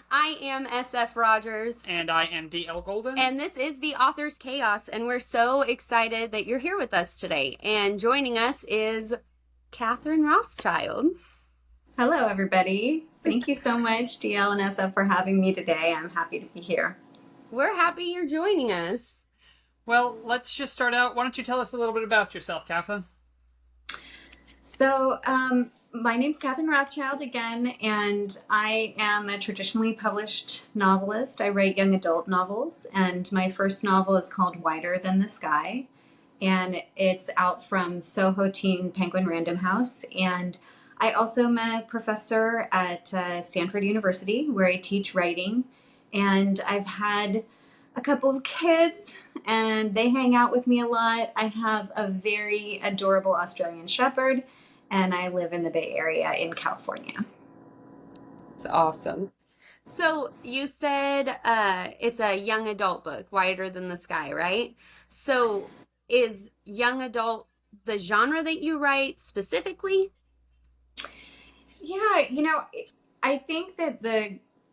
I am SF Rogers. And I am DL Golden. And this is the Author's Chaos, and we're so excited that you're here with us today. And joining us is Katherine Rothschild. Hello, everybody. Thank you so much, DL and SF, for having me today. I'm happy to be here. We're happy you're joining us. Well, let's just start out. Why don't you tell us a little bit about yourself, Katherine? So, my name's Katherine Rothschild again, and I am a traditionally published novelist. I write young adult novels, and my first novel is called Wider Than the Sky, and it's out from Soho Teen Penguin Random House. And I also am a professor at Stanford University, where I teach writing, and I've had a couple of kids and they hang out with me a lot. I have a very adorable Australian Shepherd, and I live in the Bay Area in California. It's awesome. So you said it's a young adult book, Wider Than the Sky, right? So is young adult the genre that you write specifically? Yeah, I think that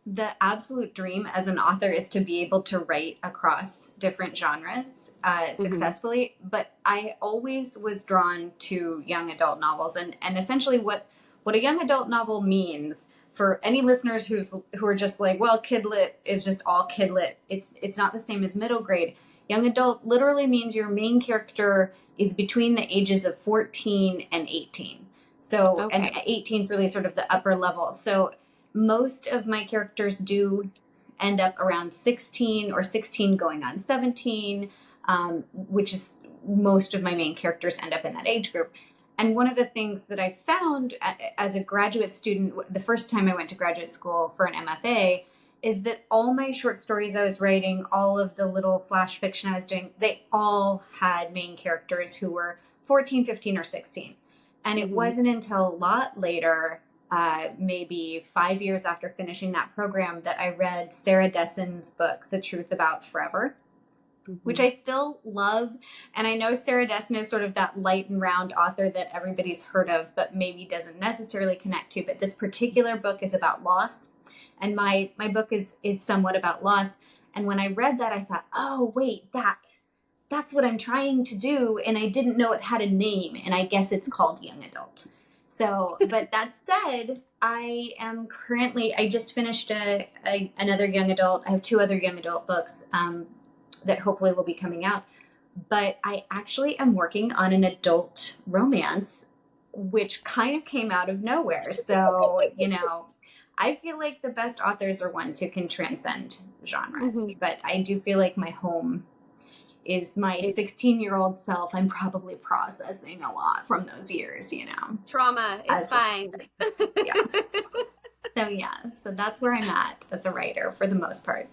the absolute dream as an author is to be able to write across different genres successfully. But I always was drawn to young adult novels, and essentially what a young adult novel means for any listeners who are just like, well, kid lit is just all kid lit. It's not the same as middle grade. Young adult literally means your main character is between the ages of 14 and 18. So, Okay. And 18 is really sort of the upper level. So most of my characters do end up around 16 or 16 going on 17, which is most of my main characters end up in that age group. And one of the things that I found as a graduate student, the first time I went to graduate school for an MFA, is that all my short stories I was writing, all of the little flash fiction I was doing, they all had main characters who were 14, 15, or 16. And it wasn't until a lot later, maybe 5 years after finishing that program, that I read Sarah Dessen's book, The Truth About Forever, which I still love. And I know Sarah Dessen is sort of that light and round author that everybody's heard of, but maybe doesn't necessarily connect to. But this particular book is about loss. And my book is somewhat about loss. And when I read that, I thought, oh, wait, that's what I'm trying to do. And I didn't know it had a name. And I guess it's called young adult. So, but that said, I just finished another young adult. I have two other young adult books that hopefully will be coming out. But I actually am working on an adult romance, which kind of came out of nowhere. So, I feel like the best authors are ones who can transcend genres. But I do feel like my home is my 16-year-old self. I'm probably processing a lot from those years, Trauma, it's fine. So that's where I'm at as a writer for the most part.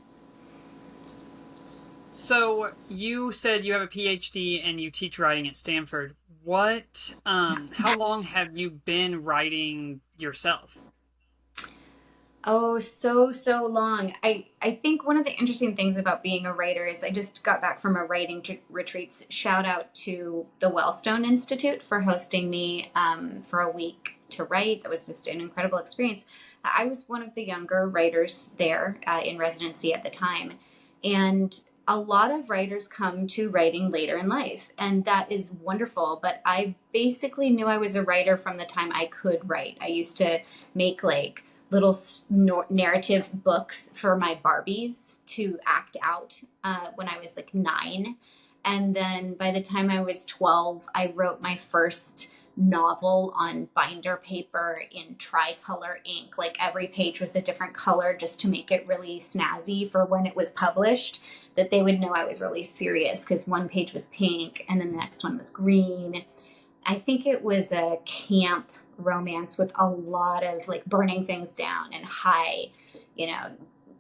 So you said you have a PhD and you teach writing at Stanford. How long have you been writing yourself? Oh, so long. I think one of the interesting things about being a writer is I just got back from a writing retreat. Shout out to the Wellstone Institute for hosting me for a week to write. That was just an incredible experience. I was one of the younger writers there in residency at the time. And a lot of writers come to writing later in life, and that is wonderful. But I basically knew I was a writer from the time I could write. I used to make little narrative books for my Barbies to act out when I was 9. And then by the time I was 12, I wrote my first novel on binder paper in tricolor ink. Every page was a different color just to make it really snazzy for when it was published, that they would know I was really serious, because one page was pink and then the next one was green. I think it was a camp romance with a lot of burning things down and high,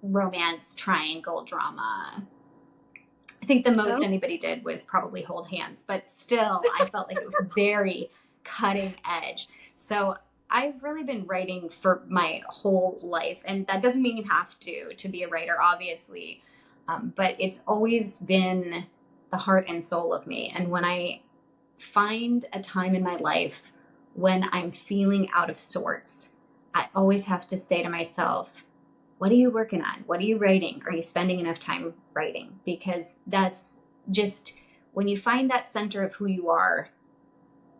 romance triangle drama. I think the most anybody did was probably hold hands, but still I felt like it was very cutting edge. So I've really been writing for my whole life, and that doesn't mean you have to be a writer, obviously, but it's always been the heart and soul of me. And when I find a time in my life when I'm feeling out of sorts, I always have to say to myself, what are you working on? What are you writing? Are you spending enough time writing? Because that's just, when you find that center of who you are,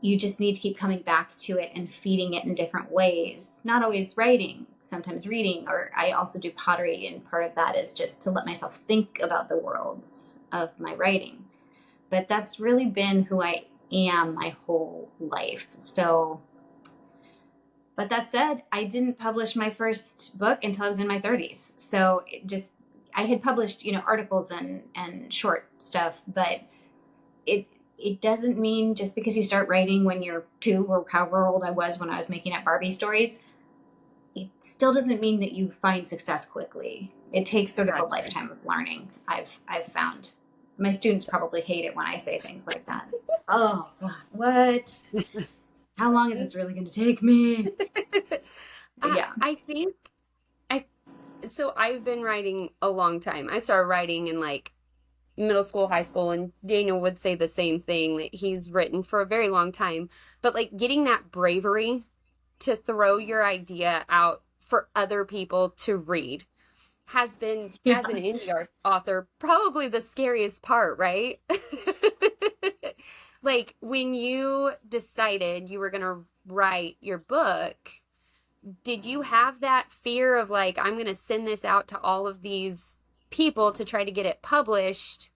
you just need to keep coming back to it and feeding it in different ways. Not always writing, sometimes reading, or I also do pottery, and part of that is just to let myself think about the worlds of my writing. But that's really been who I am my whole life. So, but that said, I didn't publish my first book until I was in my 30s. So I had published, articles and short stuff, but it doesn't mean just because you start writing when you're 2 or however old I was when I was making up Barbie stories, it still doesn't mean that you find success quickly. It takes sort of a lifetime of learning. I've found. My students probably hate it when I say things like that. Oh, God, what? How long is this really going to take me? Yeah. I think so I've been writing a long time. I started writing in like middle school, high school, and Daniel would say the same thing, that he's written for a very long time. But like getting that bravery to throw your idea out for other people to read has been, as an indie author, probably the scariest part, right? Like when you decided you were going to write your book, did you have that fear of like, I'm going to send this out to all of these people to try to get it published?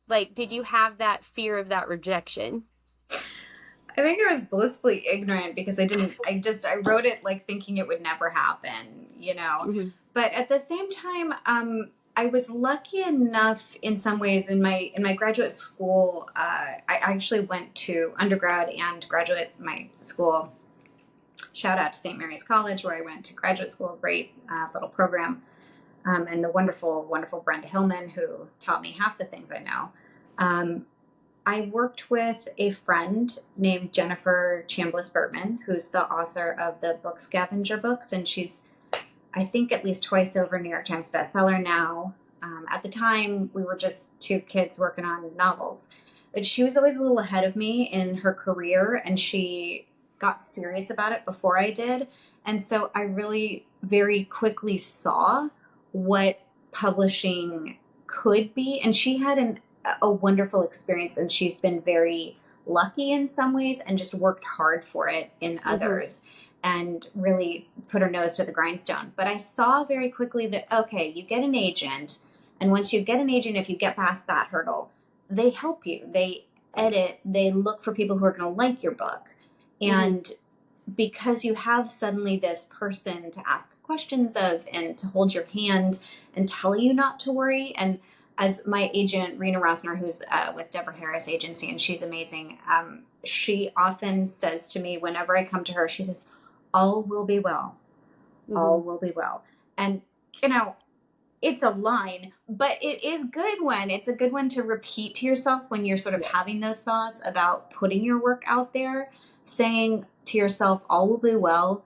Like, did you have that fear of that rejection? I think I was blissfully ignorant because I wrote it like thinking it would never happen, Mm-hmm. But at the same time, I was lucky enough in some ways in my graduate school. I actually went to undergrad and graduate my school. Shout out to St. Mary's College, where I went to graduate school. Great little program. And the wonderful, wonderful Brenda Hillman, who taught me half the things I know. I worked with a friend named Jennifer Chambliss-Bertman, who's the author of the book Scavenger Books, and she's, I think, at least twice over New York Times bestseller now. At the time, we were just 2 kids working on novels. But she was always a little ahead of me in her career, and she got serious about it before I did. And so I really very quickly saw what publishing could be. And she had a wonderful experience, and she's been very lucky in some ways and just worked hard for it in others, and really put her nose to the grindstone. But I saw very quickly that, okay, you get an agent, and once you get an agent, if you get past that hurdle, they help you. They edit, they look for people who are going to like your book. And because you have suddenly this person to ask questions of and to hold your hand and tell you not to worry. And as my agent, Rena Rosner, who's with Deborah Harris Agency, and she's amazing, she often says to me whenever I come to her, she says, all will be well. All will be well. And, it's a line, but it is good one. It's a good one to repeat to yourself when you're sort of having those thoughts about putting your work out there. Saying to yourself, all will be well,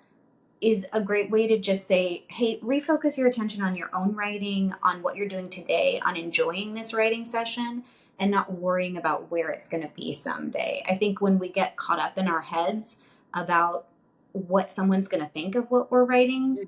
is a great way to just say, hey, refocus your attention on your own writing, on what you're doing today, on enjoying this writing session, and not worrying about where it's going to be someday. I think when we get caught up in our heads about what someone's going to think of what we're writing,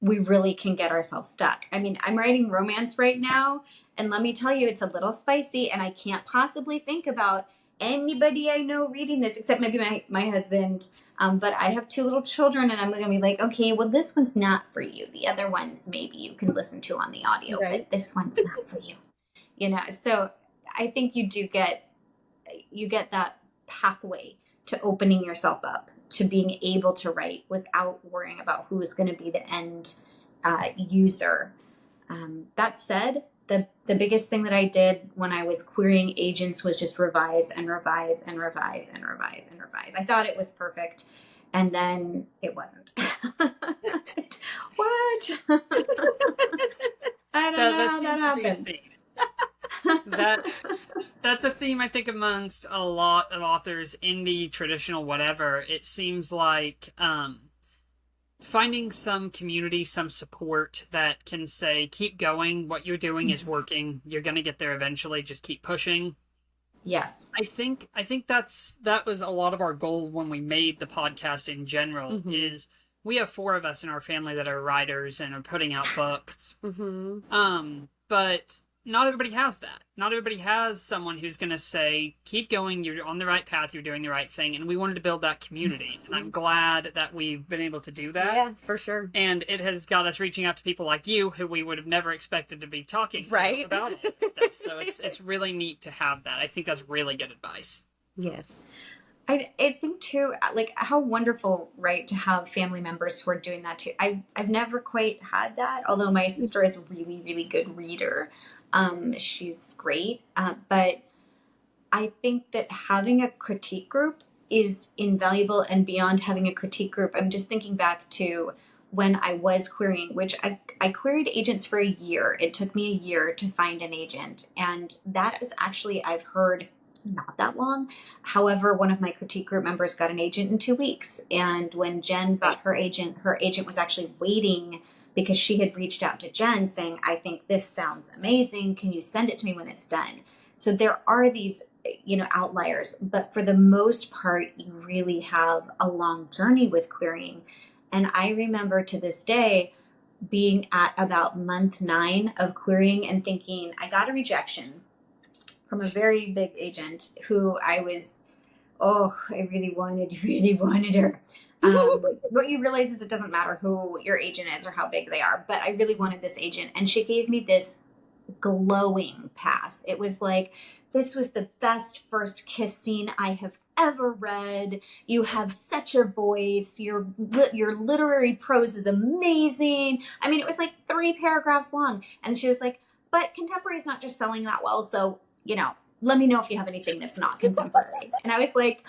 we really can get ourselves stuck. I mean, I'm writing romance right now, and let me tell you, it's a little spicy, and I can't possibly think about anybody I know reading this except maybe my husband. But I have 2 little children, and I'm going to be like, okay, well, this one's not for you. The other ones maybe you can listen to on the audio, but this one's not for you. So I think you get that pathway to opening yourself up to being able to write without worrying about who's going to be the end user. That said, the biggest thing that I did when I was querying agents was just revise and revise and revise and revise and revise. I thought it was perfect, and then it wasn't. What? I don't know how that happened. That's a theme I think amongst a lot of authors, indie, traditional, whatever. It seems like finding some community, some support that can say, keep going, what you're doing is working, you're going to get there eventually, just keep pushing. Yes. I think that was a lot of our goal when we made the podcast in general, is we have 4 of us in our family that are writers and are putting out books. But not everybody has that. Not everybody has someone who's going to say, keep going, you're on the right path, you're doing the right thing. And we wanted to build that community. And I'm glad that we've been able to do that. Yeah, for sure. And it has got us reaching out to people like you who we would have never expected to be talking Right. to about it and stuff. So it's really neat to have that. I think that's really good advice. Yes. I think too, like how wonderful, right, to have family members who are doing that too. I've never quite had that, although my sister is a really, really good reader. She's great. But I think that having a critique group is invaluable, and beyond having a critique group, I'm just thinking back to when I was querying, which I queried agents for a year. It took me a year to find an agent. And that is actually, I've heard, not that long. However, one of my critique group members got an agent in 2 weeks. And when Jen got her agent was actually waiting because she had reached out to Jen saying, I think this sounds amazing. Can you send it to me when it's done? So there are these, outliers, but for the most part, you really have a long journey with querying. And I remember to this day being at about month 9 of querying and thinking, I got a rejection from a very big agent who I really wanted her. What you realize is it doesn't matter who your agent is or how big they are, but I really wanted this agent. And she gave me this glowing pass. It was like, this was the best first kiss scene I have ever read. You have such a voice. Your literary prose is amazing. I mean, it was like 3 paragraphs long. And she was like, but contemporary is not just selling that well. So, let me know if you have anything that's not contemporary. And I was like,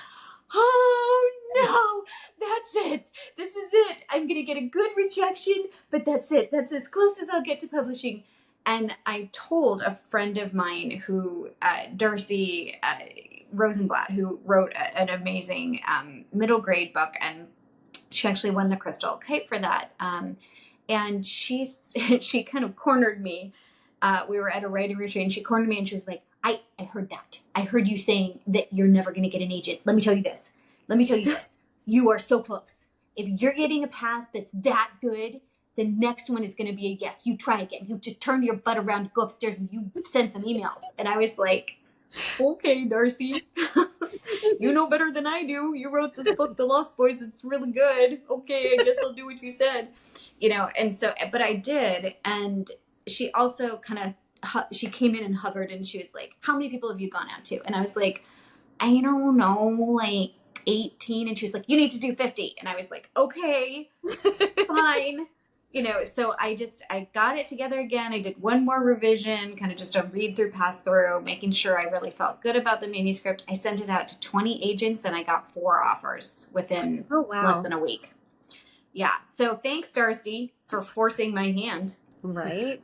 oh no, that's it. This is it. I'm going to get a good rejection, but that's it. That's as close as I'll get to publishing. And I told a friend of mine who, Darcy Rosenblatt, who wrote an amazing middle grade book, and she actually won the Crystal Kite for that. And she kind of cornered me. We were at a writing retreat, and she cornered me, and she was like, I heard that. I heard you saying that you're never going to get an agent. Let me tell you this. You are so close. If you're getting a pass that's that good, the next one is going to be a yes. You try again. You just turn your butt around, go upstairs, and you send some emails. And I was like, okay, Darcy, you know better than I do. You wrote this book, The Lost Boys. It's really good. Okay, I guess I'll do what you said. And so, but I did. And she also she came in and hovered, and she was like, how many people have you gone out to? And I was like, I don't know, like 18. And she was like, you need to do 50. And I was like, okay, fine. So I got it together again. I did one more revision, kind of just a read through, pass through, making sure I really felt good about the manuscript. I sent it out to 20 agents, and I got 4 offers within less than a week. Yeah. So thanks, Darcy, for forcing my hand. Right.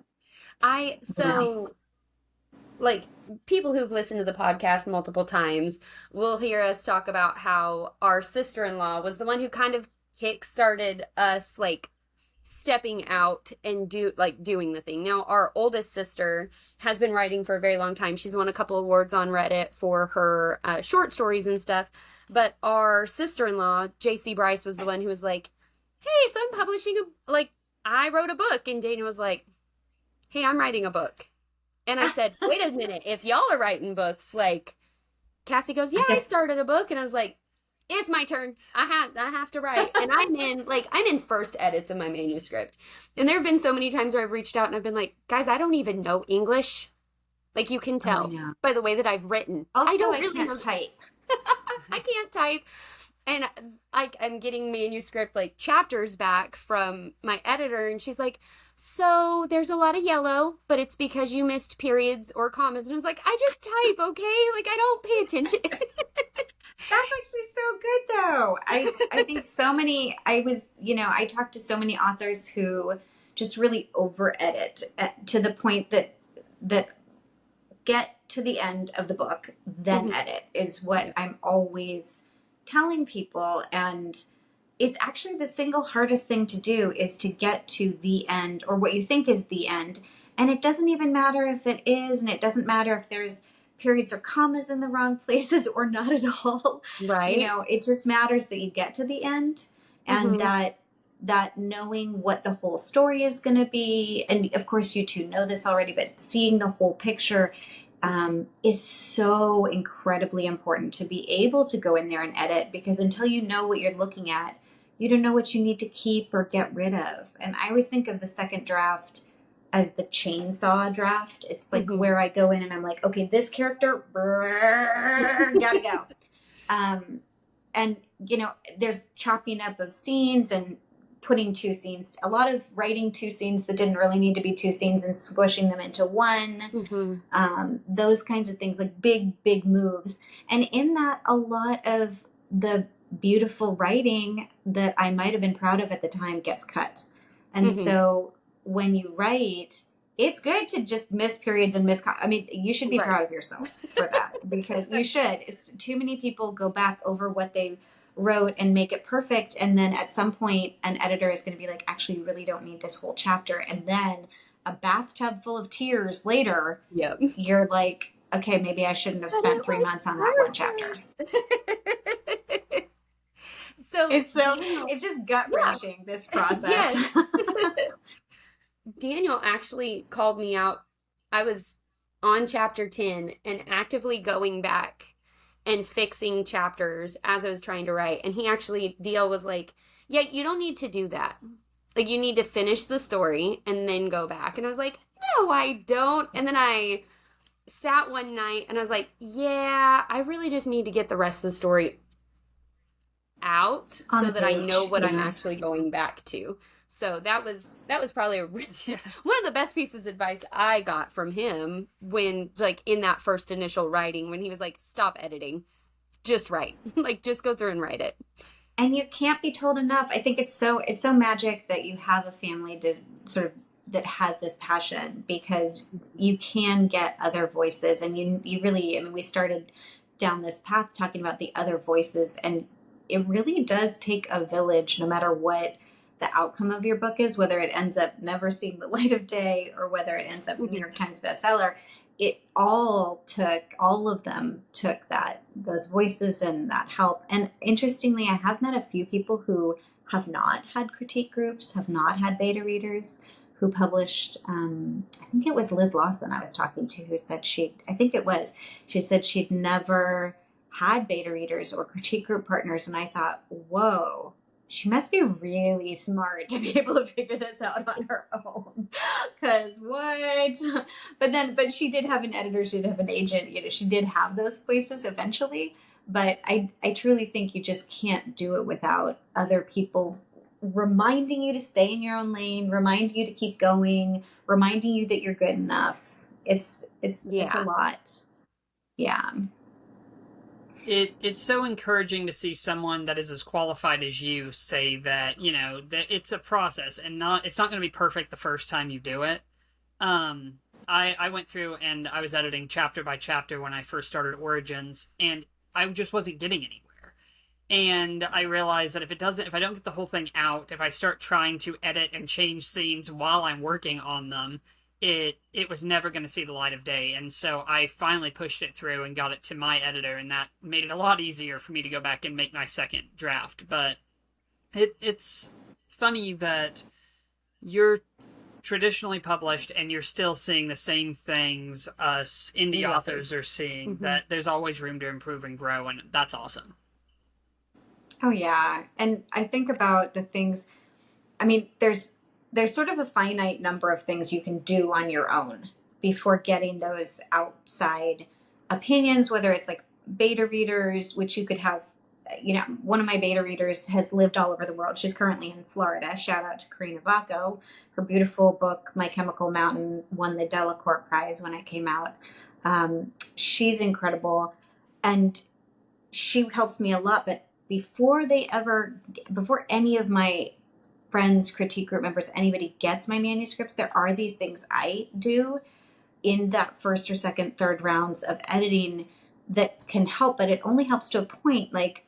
Like, people who've listened to the podcast multiple times will hear us talk about how our sister-in-law was the one who kind of kick-started us, like, stepping out and doing the thing. Now, our oldest sister has been writing for a very long time. She's won a couple awards on Reddit for her short stories and stuff. But our sister-in-law, JC Bryce, was the one who was like, hey, so I'm publishing I wrote a book. And Dana was like, hey, I'm writing a book. And I said, wait a minute, if y'all are writing books, Cassie goes, yeah, I started a book. And I was like, it's my turn. I have to write. And I'm in first edits of my manuscript. And there have been so many times where I've reached out and I've been like, guys, I don't even know English. Like, you can tell by the way that I've written. Also, I don't really can't type. I can't type. And I'm getting manuscript chapters back from my editor, and she's like, so there's a lot of yellow, but it's because you missed periods or commas. And I was like, I just type, okay? I don't pay attention. That's actually so good, though. I think so many, I talked to so many authors who just really over edit to the point that get to the end of the book, then edit is what I'm always telling people. And it's actually the single hardest thing to do is to get to the end, or what you think is the end. And it doesn't even matter if it is, and it doesn't matter if there's periods or commas in the wrong places or not at all. Right. It just matters that you get to the end, and that that knowing what the whole story is going to be, and of course you two know this already, but seeing the whole picture is so incredibly important to be able to go in there and edit, because until you know what you're looking at, you don't know what you need to keep or get rid of. And I always think of the second draft as the chainsaw draft. It's like where I go in and I'm like, okay, this character, gotta go. And you know, there's chopping up of scenes and putting two scenes, a lot of writing two scenes that didn't really need to be two scenes and squishing them into one. Those kinds of things, like big moves. And in that, a lot of the beautiful writing that I might have been proud of at the time gets cut. And so when you write, it's good to just miss periods and I mean, you should be proud of yourself for that, because you should. It's too many people go back over what they wrote and make it perfect, and then at some point an editor is going to be like, actually, you really don't need this whole chapter, and then a bathtub full of tears later, you're like, okay, maybe I shouldn't have spent 3 months on that one chapter. So it's just gut wrenching, this process. Yes. Daniel actually called me out. I was on chapter 10 and actively going back and fixing chapters as I was trying to write. And DL was like, yeah, you don't need to do that. Like, you need to finish the story and then go back. And I was like, no, I don't. And then I sat one night and I was like, yeah, I really just need to get the rest of the story out so that I know what I'm actually going back to. So that was probably one of the best pieces of advice I got from him, when, like, in that first initial writing, when he was like, stop editing, just write. Like, just go through and write it. And you can't be told enough. I think it's so magic that you have a family to sort of that has this passion, because you can get other voices, and you really, I mean, we started down this path talking about the other voices, and it really does take a village, no matter what the outcome of your book is, whether it ends up never seeing the light of day or whether it ends up New York Times bestseller. All of them took those voices and that help. And interestingly, I have met a few people who have not had critique groups, have not had beta readers, who published, I think it was Liz Lawson I was talking to, who said she said she'd never had beta readers or critique group partners. And I thought, whoa, she must be really smart to be able to figure this out on her own. Because what? But she did have an editor, she did have an agent, you know, she did have those voices eventually. But I truly think you just can't do it without other people reminding you to stay in your own lane, reminding you to keep going, reminding you that you're good enough. It's a lot. Yeah. It's so encouraging to see someone that is as qualified as you say that, you know, that it's a process, and it's not going to be perfect the first time you do it. I went through and I was editing chapter by chapter when I first started Origins, and I just wasn't getting anywhere. And I realized that if I don't get the whole thing out, if I start trying to edit and change scenes while I'm working on them, it was never going to see the light of day. And so I finally pushed it through and got it to my editor, and that made it a lot easier for me to go back and make my second draft. But it's funny that you're traditionally published and you're still seeing the same things us indie authors are seeing, that there's always room to improve and grow, and that's awesome. Oh yeah. And I think about the things, I mean, there's sort of a finite number of things you can do on your own before getting those outside opinions, whether it's like beta readers, which you could have, you know, one of my beta readers has lived all over the world. She's currently in Florida. Shout out to Karina Vaco. Her beautiful book, My Chemical Mountain, won the Delacorte Prize when it came out. She's incredible. And she helps me a lot. But before any of my friends, critique group members, anybody gets my manuscripts, there are these things I do in that first or second, third rounds of editing that can help, but it only helps to a point. Like,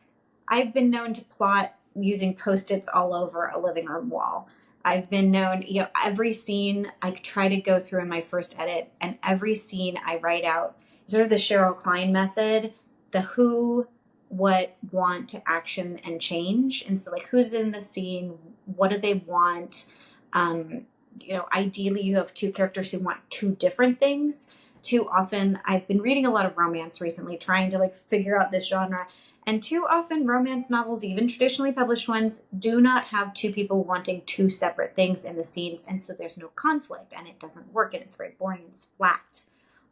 I've been known to plot using Post-its all over a living room wall. I've been known, you know, every scene I try to go through in my first edit, and every scene I write out sort of the Cheryl Klein method, the who, what, want, action, and change. And so, like, who's in the scene? what do they want. Ideally you have two characters who want two different things. Too often, I've been reading a lot of romance recently, trying to like figure out this genre. And too often, romance novels, even traditionally published ones, do not have two people wanting two separate things in the scenes. And so there's no conflict and it doesn't work and it's very boring and it's flat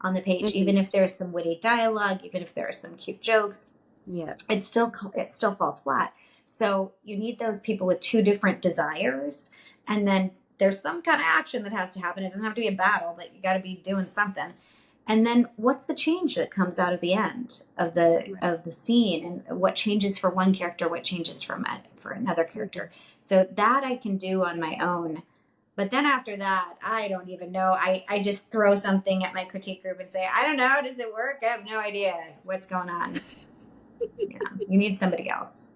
on the page. Mm-hmm. Even if there's some witty dialogue, even if there are some cute jokes, Yeah. it still falls flat. So you need those people with two different desires. And then there's some kind of action that has to happen. It doesn't have to be a battle, but you got to be doing something. And then what's the change that comes out of the end of the scene, and what changes for one character, what changes for another character. So that I can do on my own. But then after that, I don't even know. I just throw something at my critique group and say, I don't know, does it work? I have no idea what's going on. Yeah, you need somebody else.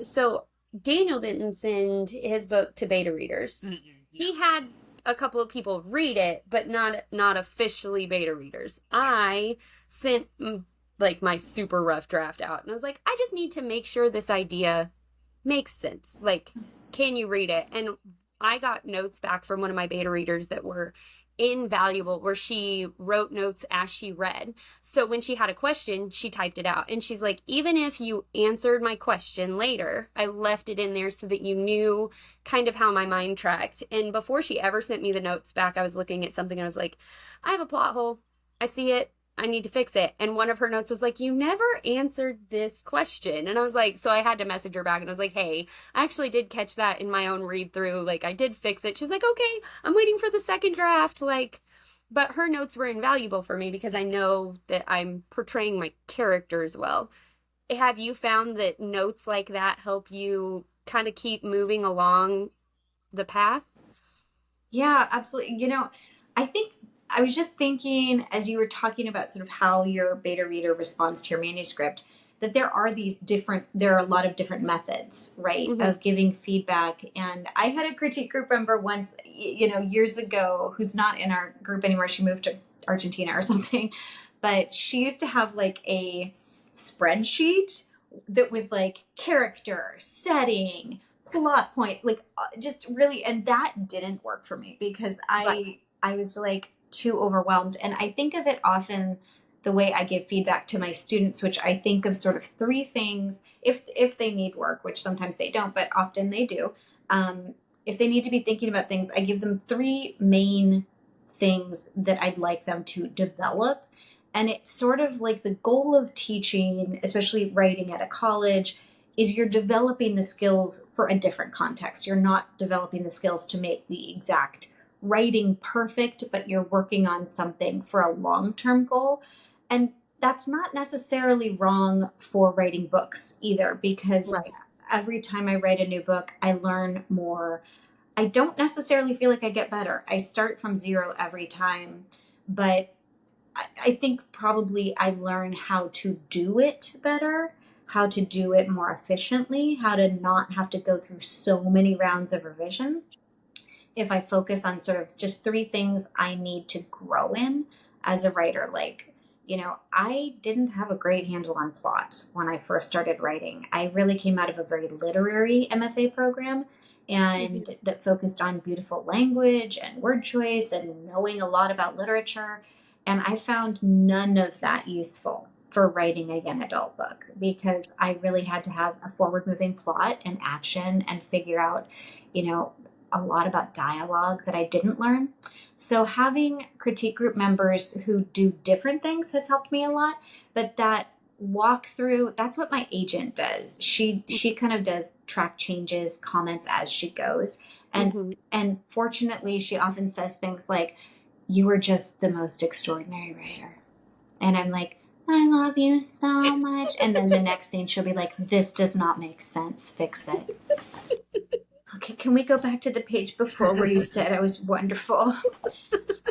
So Daniel didn't send his book to beta readers. Yeah. He had a couple of people read it, but not officially beta readers. I sent like my super rough draft out, and I was like, I just need to make sure this idea makes sense. Like, can you read it? And I got notes back from one of my beta readers that were invaluable, where she wrote notes as she read. So when she had a question, she typed it out. And she's like, even if you answered my question later, I left it in there so that you knew kind of how my mind tracked. And before she ever sent me the notes back, I was looking at something and I was like, I have a plot hole. I see it. I need to fix it. And one of her notes was like, you never answered this question. And I was like, so I had to message her back and I was like, hey, I actually did catch that in my own read through. Like, I did fix it. She's like, okay, I'm waiting for the second draft. Like, but her notes were invaluable for me because I know that I'm portraying my characters well. Have you found that notes like that help you kind of keep moving along the path? Yeah, absolutely. I think I was just thinking as you were talking about sort of how your beta reader responds to your manuscript, that there are a lot of different methods, right, Mm-hmm. of giving feedback. And I had a critique group member once, years ago, who's not in our group anymore. She moved to Argentina or something, but she used to have like a spreadsheet that was like character, setting, plot points, like just really, and that didn't work for me because Right. I was like too overwhelmed. And I think of it often the way I give feedback to my students, which I think of sort of three things if they need work, which sometimes they don't, but often they do. If they need to be thinking about things, I give them three main things that I'd like them to develop. And it's sort of like the goal of teaching, especially writing at a college, is you're developing the skills for a different context. You're not developing the skills to make the exact writing perfect, but you're working on something for a long-term goal. And that's not necessarily wrong for writing books either, because Right. every time I write a new book, I learn more. I don't necessarily feel like I get better. I start from zero every time, but I think probably I learn how to do it better, how to do it more efficiently, how to not have to go through so many rounds of revision if I focus on sort of just three things I need to grow in as a writer. Like, I didn't have a great handle on plot when I first started writing. I really came out of a very literary MFA program and that focused on beautiful language and word choice and knowing a lot about literature. And I found none of that useful for writing a young adult book because I really had to have a forward moving plot and action and figure out, a lot about dialogue that I didn't learn. So having critique group members who do different things has helped me a lot, but that walk through, that's what my agent does. She kind of does track changes, comments as she goes. And Mm-hmm. and fortunately she often says things like, you are just the most extraordinary writer. And I'm like, I love you so much. And then the next scene she'll be like, this does not make sense. Fix it. Okay, can we go back to the page before where you said I was wonderful?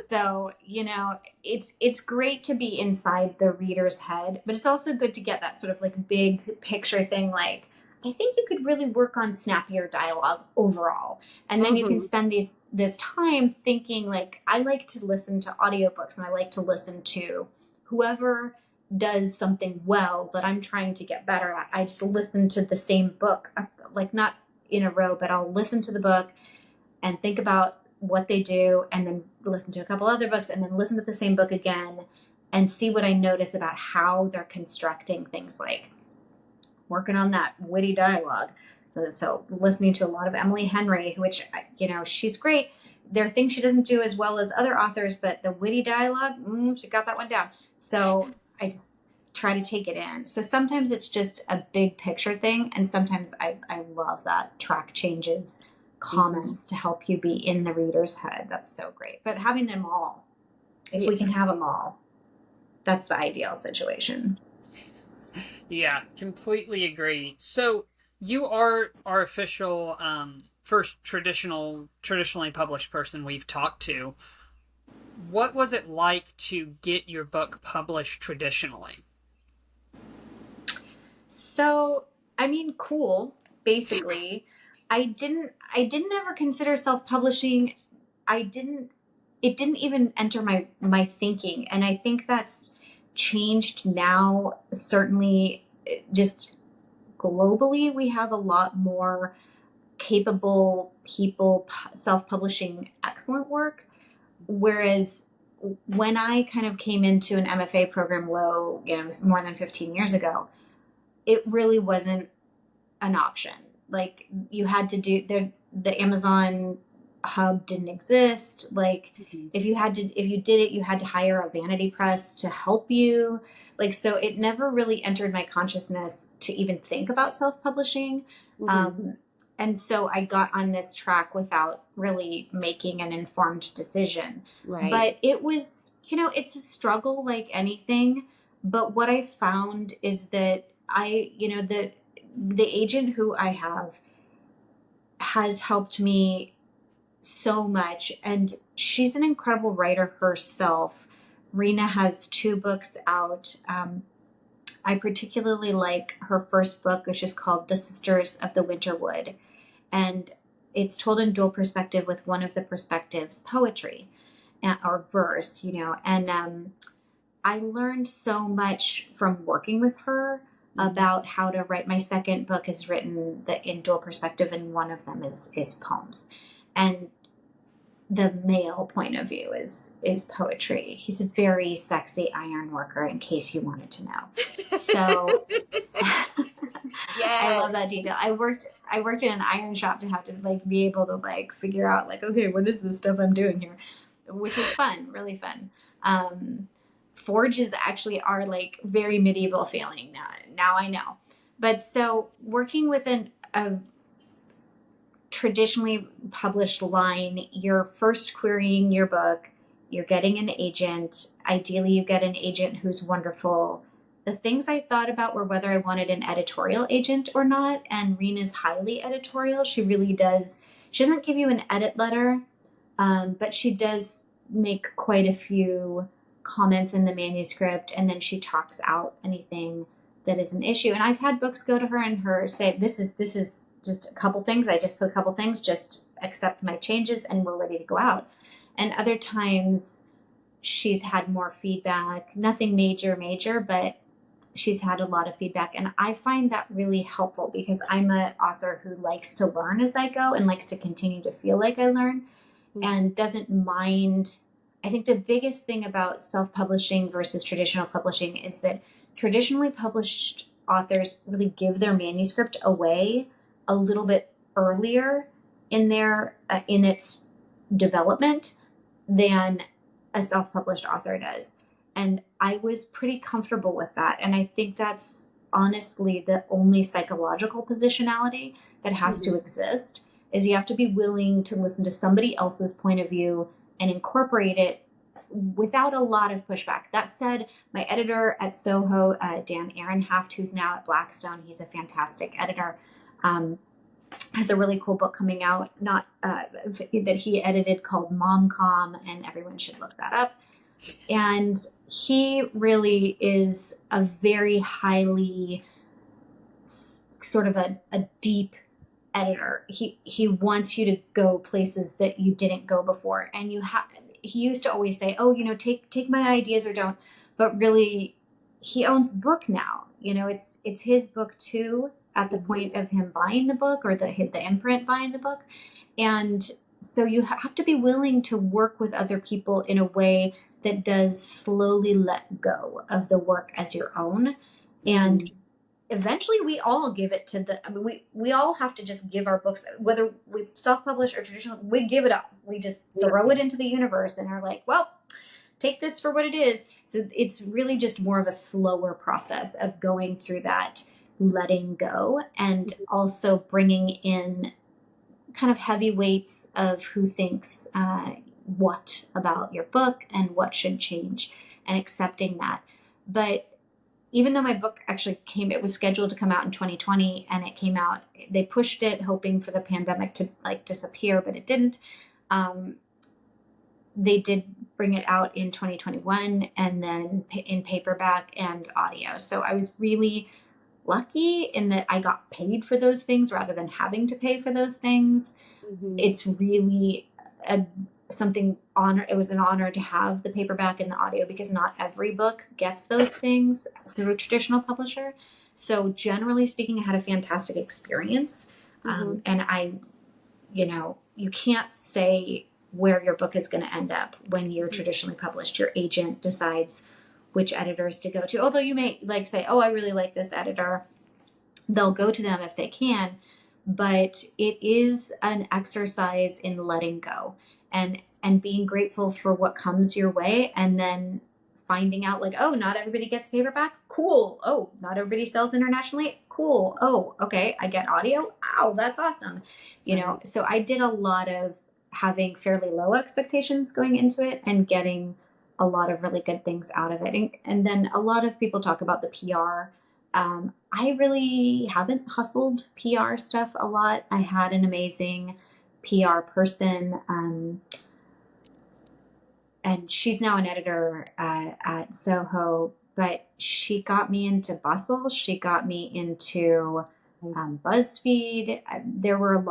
So, it's great to be inside the reader's head, but it's also good to get that sort of like big picture thing. Like, I think you could really work on snappier dialogue overall. And then you can Mm-hmm. spend this time thinking, like, I like to listen to audiobooks and I like to listen to whoever does something well that I'm trying to get better at. I just listen to the same book, like not in a row, but I'll listen to the book and think about what they do, and then listen to a couple other books, and then listen to the same book again and see what I notice about how they're constructing things, like working on that witty dialogue. So listening to a lot of Emily Henry, which, she's great. There are things she doesn't do as well as other authors, but the witty dialogue, she got that one down. So I just try to take it in. So sometimes it's just a big picture thing, and sometimes I love that track changes comments to help you be in the reader's head. That's so great. But having them all, if we can have them all, that's the ideal situation. Yeah, completely agree. So you are our official first traditionally published person we've talked to. What was it like to get your book published traditionally? So, I mean, cool, basically. I didn't ever consider self-publishing. It didn't even enter my thinking. And I think that's changed now. Certainly, just globally, we have a lot more capable people self-publishing excellent work. Whereas when I kind of came into an MFA program more than 15 years ago, it really wasn't an option. Like, you had to do the Amazon hub didn't exist. Like, if you did it, you had to hire a vanity press to help you. Like, so it never really entered my consciousness to even think about self-publishing. And so I got on this track without really making an informed decision. Right. But it was, it's a struggle like anything. But what I found is that the agent who I have has helped me so much, and she's an incredible writer herself. Rena has 2 books out. I particularly like her first book, which is called The Sisters of the Winterwood, and it's told in dual perspective, with one of the perspectives poetry or verse, and I learned so much from working with her about how to write. My second book is written in dual perspective, and one of them is poems. And the male point of view is poetry. He's a very sexy iron worker, in case you wanted to know. So I love that detail. I worked in an iron shop to have to be able to figure out okay, what is this stuff I'm doing here, which was fun, really fun. Forges actually are very medieval feeling now I know. But so working with a traditionally published line, you're first querying your book, you're getting an agent. Ideally, you get an agent who's wonderful. The things I thought about were whether I wanted an editorial agent or not, and Rena's highly editorial. She really does. She doesn't give you an edit letter, but she does make quite a few comments in the manuscript, and then she talks out anything that is an issue. And I've had books go to her and her say, this is just a couple things. I just put a couple things, just accept my changes and we're ready to go out. And other times she's had more feedback, nothing major, but she's had a lot of feedback. And I find that really helpful, because I'm an author who likes to learn as I go and likes to continue to feel like I learn and doesn't mind. I think the biggest thing about self-publishing versus traditional publishing is that traditionally published authors really give their manuscript away a little bit earlier in its development than a self-published author does. And I was pretty comfortable with that. And I think that's honestly the only psychological positionality that has to exist, is you have to be willing to listen to somebody else's point of view and incorporate it without a lot of pushback. That said, my editor at Soho, Dan Ehrenhaft, who's now at Blackstone, he's a fantastic editor, has a really cool book coming out, that he edited, called Momcom, and everyone should look that up. And he really is a very highly sort of a deep editor. He wants you to go places that you didn't go before, and he used to always say, oh, take my ideas or don't, but really he owns the book now. It's his book too, at the point of him buying the book, or the imprint buying the book. And so you have to be willing to work with other people in a way that does slowly let go of the work as your own. And eventually we all give it to the, I mean, we all have to just give our books, whether we self-publish or traditional, we give it up. We just throw it into the universe and are like, well, take this for what it is. So it's really just more of a slower process of going through that letting go, and also bringing in kind of heavy weights of who thinks what about your book and what should change, and accepting that. But even though my book actually it was scheduled to come out in 2020, and it came out, they pushed it hoping for the pandemic to like disappear, but it didn't. They did bring it out in 2021, and then in paperback and audio. So I was really lucky in that I got paid for those things rather than having to pay for those things. It's really something honor. It was an honor to have the paperback and the audio, because not every book gets those things through a traditional publisher. So generally speaking, I had a fantastic experience. And I, you can't say where your book is going to end up when you're traditionally published. Your agent decides which editors to go to. Although you may like say, oh, I really like this editor. They'll go to them if they can. But it is an exercise in letting go and being grateful for what comes your way, and then finding out like, oh, not everybody gets paperback. Cool. Oh, not everybody sells internationally. Cool. Oh, okay. I get audio. Ow, that's awesome. So I did a lot of having fairly low expectations going into it and getting a lot of really good things out of it. And then a lot of people talk about the PR. I really haven't hustled PR stuff a lot. I had an amazing PR person, and she's now an editor at Soho, but she got me into Bustle. She got me into BuzzFeed. There were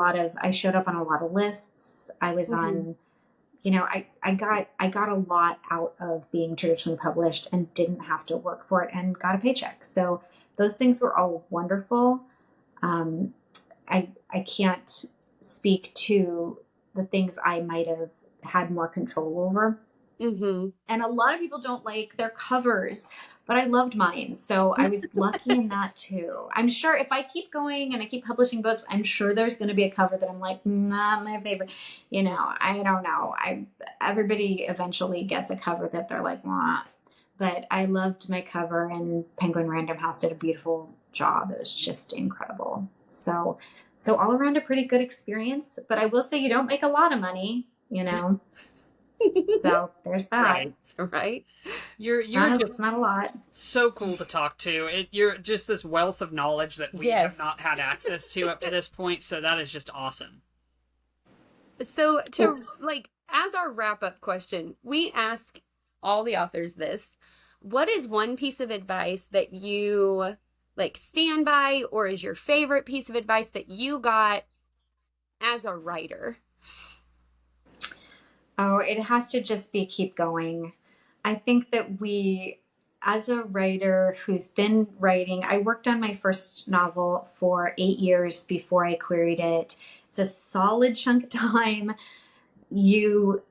I showed up on a lot of lists. I was on, I got a lot out of being traditionally published and didn't have to work for it and got a paycheck. So those things were all wonderful. I can't speak to the things I might have had more control over. And a lot of people don't like their covers, but I loved mine. So I was lucky in that too. I'm sure if I keep going and I keep publishing books, I'm sure there's going to be a cover that I'm like, not my favorite. I don't know. Everybody eventually gets a cover that they're like, wah. But I loved my cover, and Penguin Random House did a beautiful job. It was just incredible. So all around a pretty good experience. But I will say you don't make a lot of money, So there's that. Right. It's not a lot. So cool to talk to. You're just this wealth of knowledge that we have not had access to up to this point. So that is just awesome. So as our wrap up question, we ask all the authors this: what is one piece of advice that you stand by, or is your favorite piece of advice that you got as a writer? Oh, it has to just be keep going. I think that as a writer who's been writing, I worked on my first novel for 8 years before I queried it. It's a solid chunk of time. You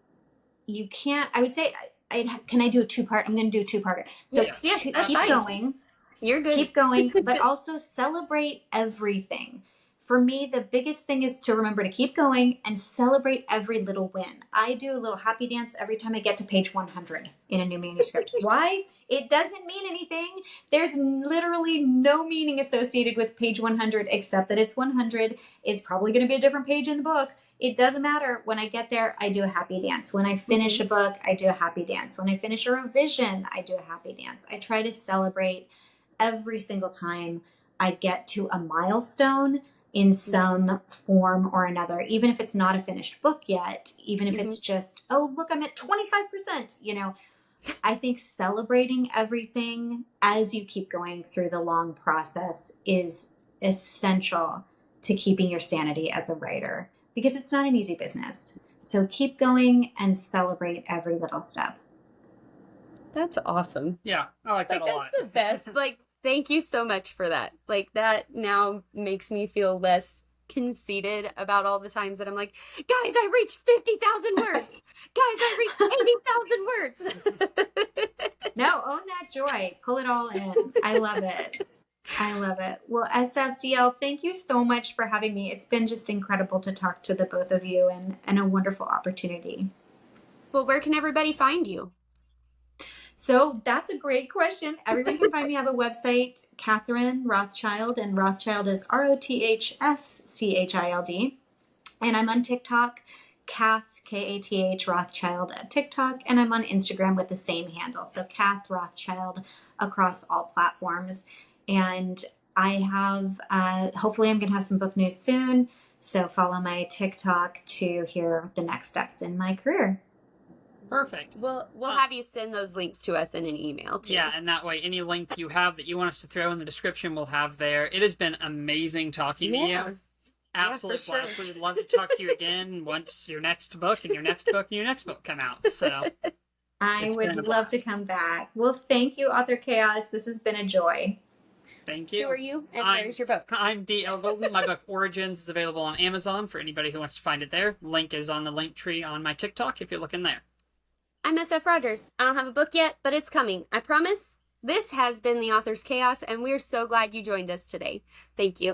can't, I would say, can I do a two-part? I'm going to do a two-parter. So yes, keep going. You're good. Keep going, but also celebrate everything. For me, the biggest thing is to remember to keep going and celebrate every little win. I do a little happy dance every time I get to page 100 in a new manuscript. Why? It doesn't mean anything. There's literally no meaning associated with page 100 except that it's 100. It's probably going to be a different page in the book. It doesn't matter. When I get there, I do a happy dance. When I finish a book, I do a happy dance. When I finish a revision, I do a happy dance. I try to celebrate every single time I get to a milestone in some form or another, even if it's not a finished book yet, even if it's just, oh, look, I'm at 25%, I think celebrating everything as you keep going through the long process is essential to keeping your sanity as a writer, because it's not an easy business. So keep going and celebrate every little step. That's awesome. Yeah, I like that a lot. That's the best. Thank you so much for that. Like, that now makes me feel less conceited about all the times that I'm like, guys, I reached 50,000 words. Guys, I reached 80,000 words. No, own that joy. Pull it all in. I love it. I love it. Well, SFDL, thank you so much for having me. It's been just incredible to talk to the both of you and a wonderful opportunity. Well, where can everybody find you? So that's a great question. Everyone can find me. I have a website, Katherine Rothschild, and Rothschild is Rothschild. And I'm on TikTok, Kath Rothschild at TikTok, and I'm on Instagram with the same handle. So Kath Rothschild across all platforms. And I have, hopefully, I'm going to have some book news soon. So follow my TikTok to hear the next steps in my career. Perfect. We'll have you send those links to us in an email too. Yeah, and that way, any link you have that you want us to throw in the description, we'll have there. It has been amazing talking to you. Absolute Yeah, for blast. sure. We would love to talk to you again once your next book and your next book and your next book come out. So I it's been would a love to blast. come back. Well, thank you, Author Chaos. This has been a joy. Thank you. Who are you? And I'm- where's your book? I'm D. My book Origins is available on Amazon for anybody who wants to find it there. Link is on the link tree on my TikTok if you're looking there. I'm SF Rogers. I don't have a book yet, but it's coming. I promise. This has been the Author's Chaos, and we're so glad you joined us today. Thank you.